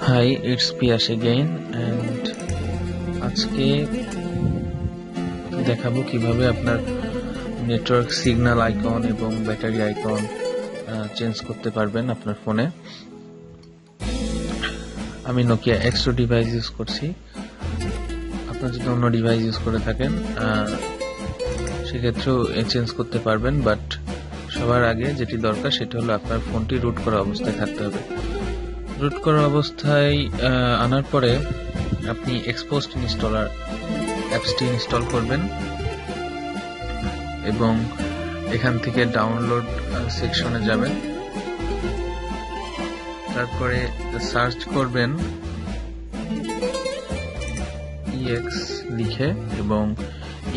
Hi, it's Piyash again and আজকে দেখাবো কিভাবে আপনার নেটওয়ার্ক সিগন্যাল আইকন এবং ব্যাটারি আইকন চেঞ্জ করতে পারবেন আপনার ফোনে। আমি নোকিয়া X2 ডিভাইস ইউজ করছি। আপনার যদি অন্য ডিভাইস ইউজ করে থাকেন সেক্ষেত্রেও চেঞ্জ করতে পারবেন, বাট সবার আগে যেটি দরকার সেটা হলো আপনার ফোনটি রুট করা অবস্থায় থাকতে হবে। রুট করা অবস্থায় আনার পরে আপনি এক্সপোস্ট ইনস্টলার অ্যাপসটি ইনস্টল করবেন এবং এখান থেকে ডাউনলোড সেকশনে যাবেন। তারপরে সার্চ করবেন EX লিখে এবং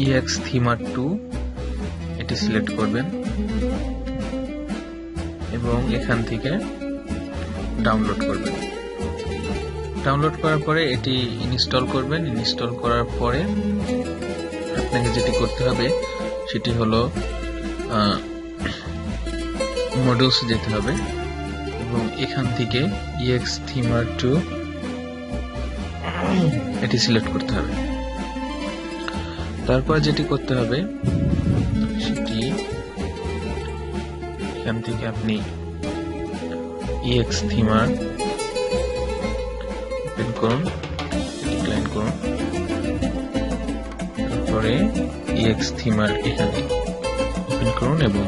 EX Thema 2 এটি সিলেক্ট করবেন এবং এখান থেকে ডাউনলোড করবেন। ডাউনলোড করার পরে এটি ইনস্টল করবেন। ইনস্টল করার পরে আপনাকে যেটি করতে হবে সেটি হলো মডিউলস যেতে হবে এবং এখান থেকে EX Thema 2 এটি সিলেক্ট করতে হবে। তারপর যেটি করতে হবে সেটি এখান থেকে আপনি EX Thema ওপেন করুন, ডিক্লাইন করুন, তারপরে EX Thema এখানে ওপেন করুন এবং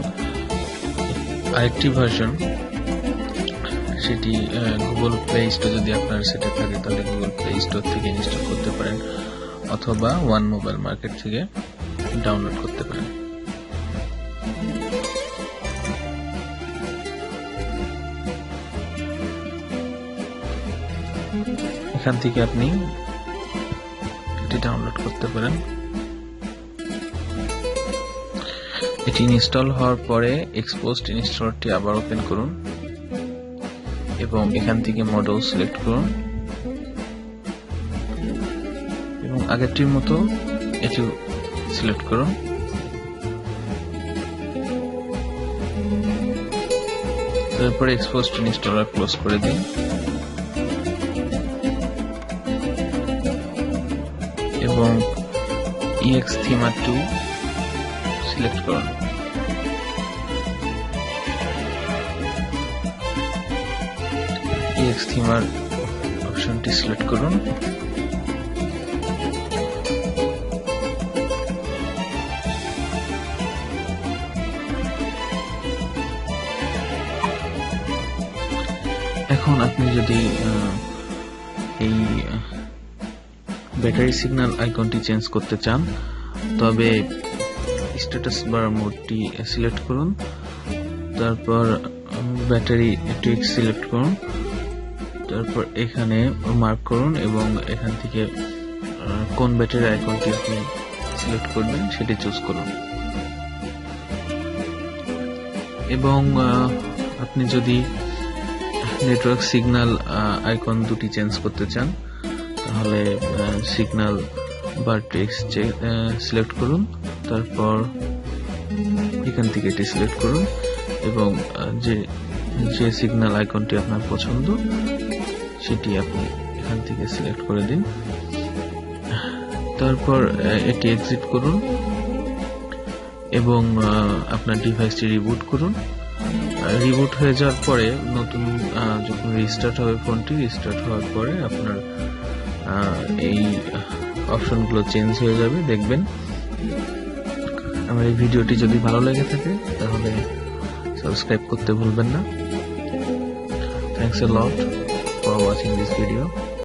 আরেকটি ভার্সন সেটি গুগল প্লে স্টোর যদি আপনার সেটা থাকে তাহলে গুগল প্লে স্টোর থেকে ইনস্টল করতে পারেন অথবা ওয়ান মোবাইল মার্কেট থেকে ডাউনলোড করতে পারেন। এখান থেকে আপনি এটি ডাউনলোড করতে পারেন। এটি ইনস্টল হওয়ার পরে এক্সপোস্ট ইনস্টলারটি আবার ওপেন করুন এবং এখান থেকে মডিউল সিলেক্ট করুন এবং আগেরটির মতো এটি সিলেক্ট করুন। তারপরে এক্সপোস্ট ইনস্টলার ক্লোজ করে দিন এবং EX Thema 2 সিলেক্ট করুন। EX Thema অপশনটি সিলেক্ট করুন এখন আপনি যদি এই ব্যাটারি সিগন্যাল আইকনটি চেঞ্জ করতে চান তবে স্ট্যাটাস বার মোডটি সিলেক্ট করুন, তারপর ব্যাটারি টুইক সিলেক্ট করুন, তারপর এখানে মার্ক করুন এবং এখান থেকে কোন ব্যাটারি আইকনটি আপনি সিলেক্ট করবেন সেটি চুজ করুন। এবং আপনি যদি নেটওয়ার্ক সিগন্যাল আইকন দুটি চেঞ্জ করতে চান তাহলে সিগন্যাল বার টেক্সট সিলেক্ট করুন, তারপর এখান থেকে এটি সিলেক্ট করুন এবং যে সিগন্যাল আইকনটি আপনার পছন্দ সেটি আপনি এখান থেকে সিলেক্ট করে দিন। তারপর এটি এক্সিট করুন এবং আপনার ডিভাইসটি রিবুট করুন। রিবুট হয়ে যাওয়ার পরে নতুন যখন রিস্টার্ট হবে ফোনটি, রিস্টার্ট হওয়ার পরে আপনার এই অপশনগুলো চেঞ্জ হয়ে যাবে। দেখবেন আমার এই ভিডিওটি যদি ভালো লেগে থাকে তাহলে সাবস্ক্রাইব করতে ভুলবেন না। Thanks a lot for watching this video.